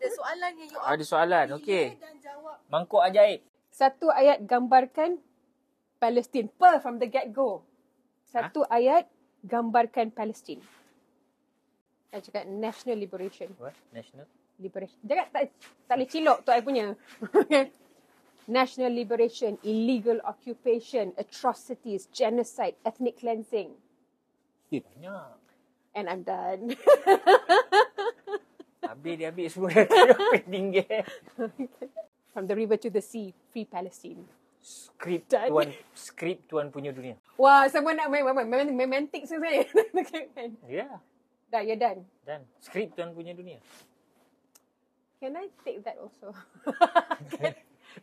ada soalan yang you Ada soalan, okey. dan jawab. Mangkuk ajaib. Satu ayat gambarkan Palestin. From the get-go. Satu ayat gambarkan Palestin. Saya cakap national liberation. What? National? Liberation. Jangan tak boleh cilok tu I punya. National liberation, illegal occupation, atrocities, genocide, ethnic cleansing. Banyak. And I'm done. Habis dia ambil semua dah tinggal. From the river to the sea, free Palestine. Skrip tuan punya dunia. Wah, semua nak main romantic sebenarnya. Ya. Yeah. Dah, you're done. Dan skrip tuan punya dunia. Can I take that also?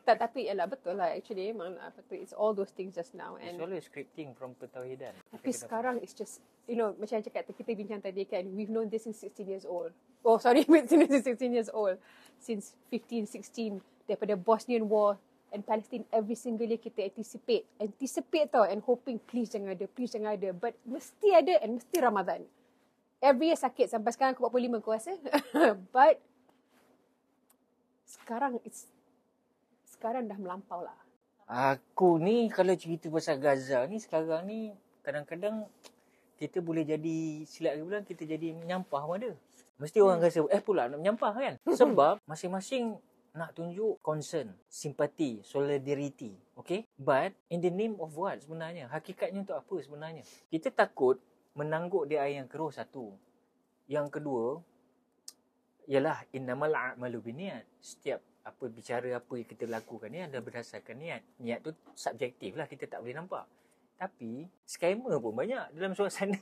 Tak, tapi ialah betul lah. Actually, memang apa tu, it's all those things just now. It's And always scripting from Pertauhidan. tapi sekarang it's just, macam cakap kita bincang tadi kan, we've known this since 16 years old. Oh, sorry, since 16 years old. Since 15, 16, daripada Bosnian War and Palestine, every single year kita anticipate tau, and hoping please jangan ada. But mesti ada and mesti Ramadan. Every year sakit sampai sekarang aku 45 aku rasa. But sekarang dah melampau lah. Aku ni kalau cerita pasal Gaza ni sekarang ni kadang-kadang kita boleh jadi silap bilang kita jadi menyampah pun ada. Mesti orang rasa pula nak menyampah kan. Sebab masing-masing nak tunjuk concern, simpati, solidarity. Okay? But in the name of what sebenarnya? Hakikatnya untuk apa sebenarnya? Kita takut menangguk di air yang keruh satu. Yang kedua, ialah innamal a'malu binniat. Setiap bicara apa yang kita lakukan ni adalah berdasarkan niat. Niat tu subjektif lah, kita tak boleh nampak. Tapi scammer pun banyak dalam suasana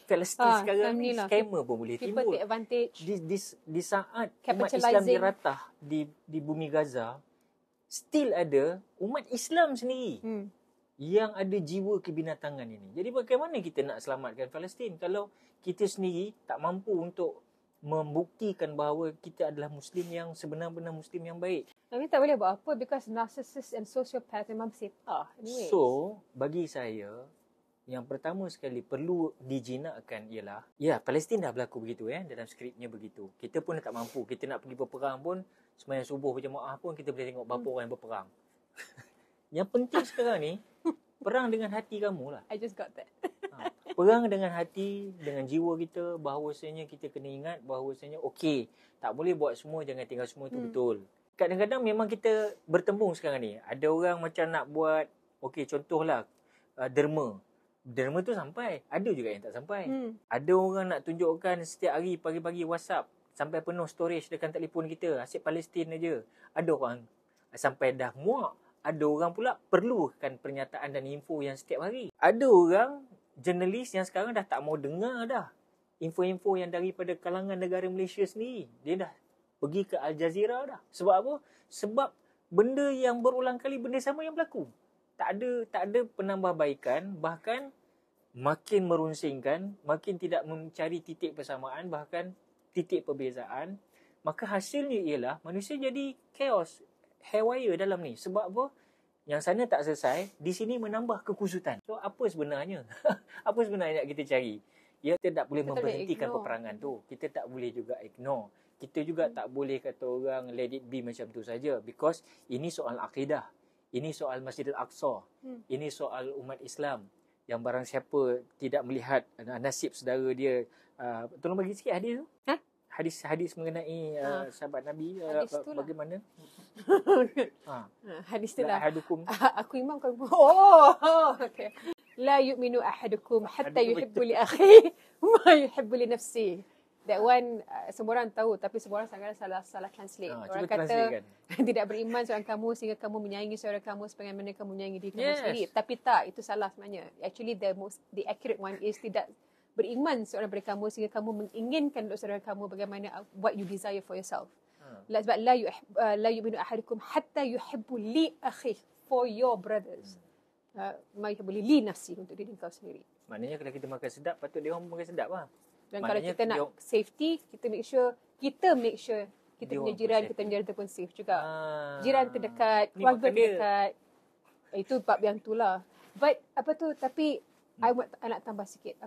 Palestin sekarang ni. Scammer pun boleh timbul. People take advantage. Di saat umat Islam diratah di bumi Gaza, still ada umat Islam sendiri yang ada jiwa kebinatangan ini. Jadi bagaimana kita nak selamatkan Palestin kalau kita sendiri tak mampu untuk membuktikan bahawa kita adalah Muslim yang sebenar-benar Muslim yang baik. Tapi tak boleh buat apa because narcissist and sociopath memang setah. Anyway. So, bagi saya, yang pertama sekali perlu dijinakkan ialah, Palestin dah berlaku begitu dalam skripnya begitu. Kita pun tak mampu. Kita nak pergi berperang pun, sembahyang subuh berjemaah pun kita boleh tengok berapa orang yang berperang. Yang penting sekarang ni, perang dengan hati kamu lah. I just got that. Perang dengan hati, dengan jiwa kita, bahawasanya kita kena ingat bahawasanya okey, tak boleh buat semua, jangan tinggal semua itu betul. Kadang-kadang memang kita bertembung sekarang ni. Ada orang macam nak buat, okey contohlah derma. Derma tu sampai, ada juga yang tak sampai. Ada orang nak tunjukkan setiap hari pagi-pagi WhatsApp sampai penuh storage dekat telefon kita, asyik Palestin aja. Ada orang sampai dah muak. Ada orang pula perlukan pernyataan dan info yang setiap hari. Ada orang jurnalis yang sekarang dah tak mau dengar dah info-info yang daripada kalangan negara Malaysia sendiri. Dia dah pergi ke Al Jazeera dah. Sebab apa? Sebab benda yang berulang kali, benda sama yang berlaku. Tak ada penambahbaikan, bahkan makin merunsingkan, makin tidak mencari titik persamaan, bahkan titik perbezaan. Maka hasilnya ialah manusia jadi chaos, haywire dalam ni. Sebab apa? Yang sana tak selesai, di sini menambah kekusutan. So, apa sebenarnya? Apa sebenarnya nak kita cari? Kita tak boleh memberhentikan peperangan tu. Kita tak boleh juga ignore. Kita juga tak boleh kata orang let it be macam tu saja. Because ini soal akidah. Ini soal Masjid Al-Aqsa. Ini soal umat Islam. Yang barang siapa tidak melihat nasib saudara dia. Tolong bagi sikit hadis tu. Hadis mengenai sahabat Nabi bagaimana? Hadis tu lah. Ahadukum. Aku imam kau. Okay. La yu'minu ahadukum hatta yuhibbu li akhihi ma yuhibbu li nafsihi. That one semua orang tahu tapi semua orang sangat salah translate. Orang kata tidak beriman seorang kamu sehingga kamu menyayangi seorang kamu sebagaimana kamu menyayangi diri kamu sendiri. Tapi tak, itu salah sebenarnya. Actually the accurate one is tidak beriman seorang daripada kamu sehingga kamu menginginkan untuk saudara kamu bagaimana what you desire for yourself. Sebab la yu'minu ahadukum hatta yuhibbu li akhihi, for your brothers. Ma yuhibbu li nafsi, untuk diri kau sendiri. Maknanya kalau kita makan sedap, patut dia orang makan sedap lah. Dan kalau kita nak safety, kita make sure kita punya jiran, kita punya jiran pun safe juga. Jiran terdekat, keluarga terdekat. Itu bab yang tu lah. But tapi I nak tambah sikit.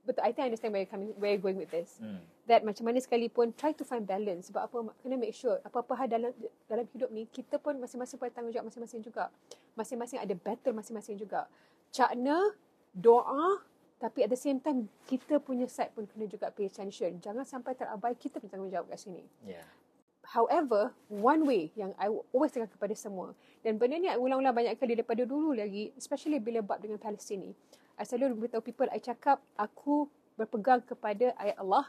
betul, I think I understand where you're going with this. That macam mana sekalipun try to find balance. Sebab apa, kena make sure apa-apa hal dalam hidup ni, kita pun masing-masing pada tanggungjawab masing-masing juga. Masing-masing ada battle masing-masing juga. Cakna, doa, tapi at the same time kita punya side pun kena juga pay attention. Jangan sampai terabai kita punya tanggungjawab kat sini. However, one way yang I always cakap kepada semua, dan benda ni I ulang-ulang banyak kali daripada dulu lagi, especially bila bab dengan Palestin ni, I selalu beritahu people, I cakap aku berpegang kepada ayat Allah,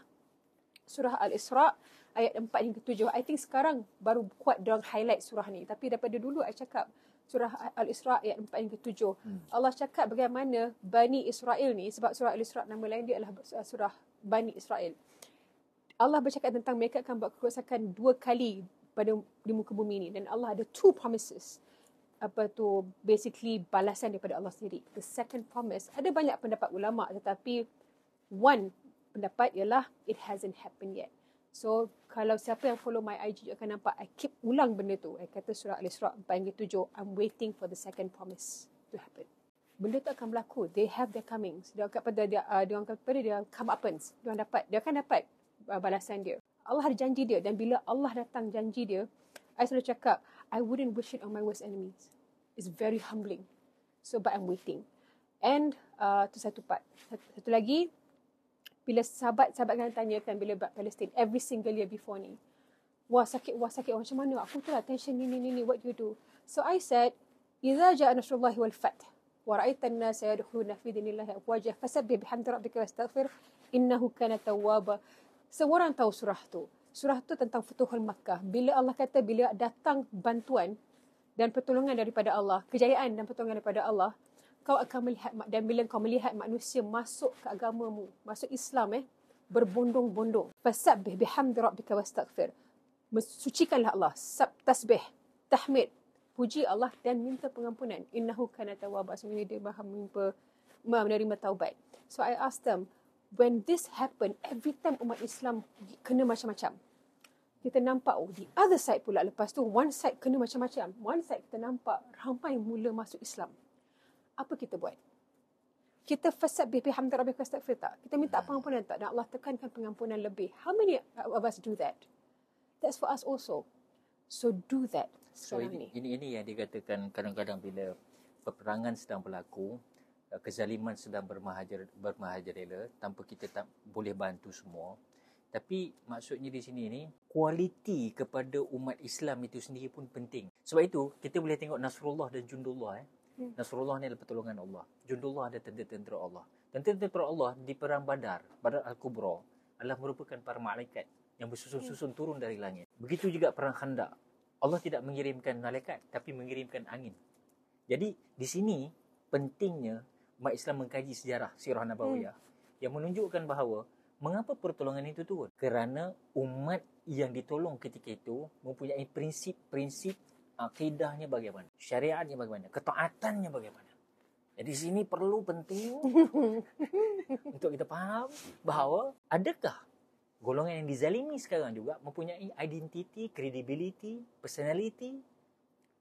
surah Al-Isra, ayat 4 hingga 7. I think sekarang baru kuat diorang highlight surah ni. Tapi daripada dulu I cakap surah Al-Isra ayat 4 hingga 7. Allah cakap bagaimana Bani Israel ni, sebab surah Al-Isra nama lain dia adalah surah Bani Israel. Allah bercakap tentang mereka akan buat kerosakan 2 kali di muka bumi ni. Dan Allah ada 2 promises. Apa tu, basically balasan daripada Allah sendiri. The second promise, ada banyak pendapat ulama, tetapi one pendapat ialah it hasn't happened yet. So kalau siapa yang follow my IG akan nampak I keep ulang benda tu. I kata surah Al-Isra 4-7, I'm waiting for the second promise to happen. Benda tu akan berlaku. They have their comings. Dia akan pada dia come upens. Dia akan dapat balasan dia. Allah ada janji dia, dan bila Allah datang janji dia, I selalu cakap, I wouldn't wish it on my worst enemies. It's very humbling. So, but I'm waiting. And tu satu part. Satu lagi, bila sahabat kalian tanyakan bila bab Palestin, every single year before ni, wah sakit, macam mana? Aku tu lah tension ni, what do you do? So I said, إِذَا جَاءَ نَصْرُ اللَّهِ وَالْفَتْحُ وَرَأَيْتَ النَّاسَ يَدْخُلُونَ فِي دِينِ اللَّهِ أَفْوَاجًا فَسَبِّحْ بِحَمْدِ رَبِّكَ وَاسْتَغْفِرْ إِنَّهُ كَانَ تَوَّابًا. Semua orang tahu surah tu. Surah tu tentang Futuhul Makkah. Bila Allah kata, bila datang bantuan dan pertolongan daripada Allah, kejayaan dan pertolongan daripada Allah, kau akan melihat, dan bila kau melihat manusia masuk ke agamamu, masuk Islam, berbondong-bondong. Fasabbih bihamdi rabbika wastaghfir. Sucikanlah Allah, tasbih, tahmid, puji Allah dan minta pengampunan. Innahu kana tawwaba, sungguhnya dia Maha menerima taubat. So I asked them, when this happen, every time umat Islam kena macam-macam, kita nampak the other side pula, lepas tu one side kena macam-macam, one side kita nampak ramai mula masuk Islam. Apa kita buat? Kita fasabbih bihamdi rabbika wastaghfir tak? Kita minta pengampunan tak? Dan Allah tekankan pengampunan lebih. How many of us do that? That's for us also. So do that. So ini yang dikatakan kadang-kadang bila peperangan sedang berlaku, kezaliman sedang bermahajalela, tanpa kita tak boleh bantu semua. Tapi maksudnya di sini ni, kualiti kepada umat Islam itu sendiri pun penting. Sebab itu kita boleh tengok Nasrullah dan Jundullah. Nasrullah ni adalah pertolongan Allah. Jundullah ada tentera-tentera Allah. Tentera-tentera Allah di perang Badar Al-Kubra adalah merupakan para malaikat yang bersusun-susun turun dari langit. Begitu juga perang Khandaq. Allah tidak mengirimkan malaikat, tapi mengirimkan angin. Jadi di sini pentingnya umat Islam mengkaji sejarah sirah nabawiyah yang menunjukkan bahawa mengapa pertolongan itu turun? Kerana umat yang ditolong ketika itu mempunyai prinsip-prinsip akidahnya bagaimana, syariatnya bagaimana, ketaatannya bagaimana. Jadi di sini perlu penting untuk kita faham bahawa adakah golongan yang dizalimi sekarang juga mempunyai identiti, credibility, personality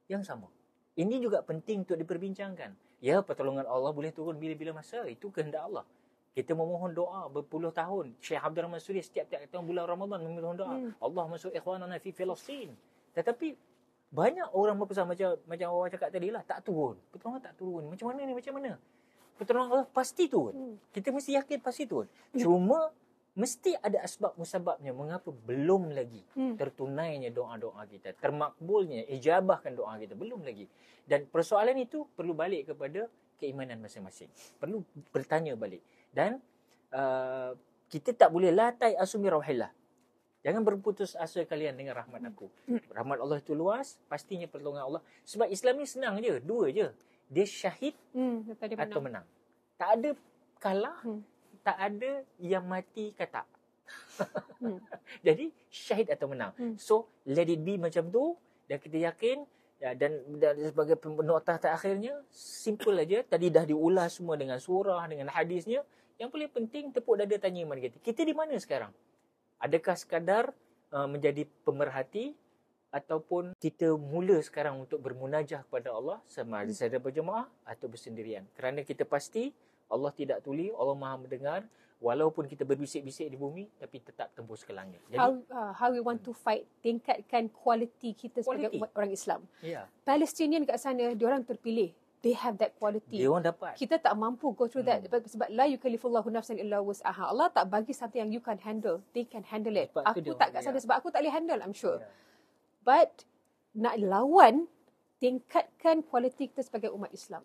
yang sama. Ini juga penting untuk diperbincangkan. Ya, pertolongan Allah boleh turun bila-bila masa, itu kehendak Allah. Kita memohon doa berpuluh tahun. Syekh Abdul Rahman Suri setiap tahun bulan Ramadan memohon doa. Allah masuk ikhwanana fi Palestin. Tetapi banyak orang berpesan macam orang cakap tadi lah, tak turun. Pertolongan tak turun. Macam mana ni? Macam mana? Pertolongan Allah pasti turun. Kita mesti yakin pasti turun. Cuma mesti ada asbab musababnya mengapa belum lagi tertunainya doa-doa kita, termakbulnya, ijabahkan doa kita, belum lagi. Dan persoalan itu perlu balik kepada keimanan masing-masing. Perlu bertanya balik. Dan kita tak boleh latai asumi rauhillah. Jangan berputus asa kalian dengan rahmat aku. Rahmat Allah itu luas, pastinya pertolongan Allah. Sebab Islam ni senang je, dua je. Dia syahid atau menang. Tak ada kalah, tak ada yang mati kata. Jadi syahid atau menang. So let it be macam tu, dan kita yakin. Dan sebagai penotah terakhirnya, simple aja. Tadi dah diulas semua dengan surah, dengan hadisnya. Yang paling penting, tepuk dada tanya iman kita. Kita di mana sekarang? Adakah sekadar menjadi pemerhati, ataupun kita mula sekarang untuk bermunajah kepada Allah sama ada secara berjemaah atau bersendirian? Kerana kita pasti Allah tidak tuli, Allah Maha mendengar, Walaupun kita berbisik-bisik di bumi, tapi tetap tembus ke langit. Jadi, How we want to fight, tingkatkan kualiti kita sebagai Quality. orang Islam. ya, Palestinian kat sana, diorang terpilih. They have that quality. dia orang dapat. Kita tak mampu go through that sebab la yukallifullahu nafsan illa wus'aha. Allah tak bagi something yang you can handle. They can handle it. Sebab tu Aku dia tak orang kat sana dia. sebab aku tak boleh handle, I'm sure. Ya. But nak lawan, tingkatkan kualiti kita sebagai umat Islam.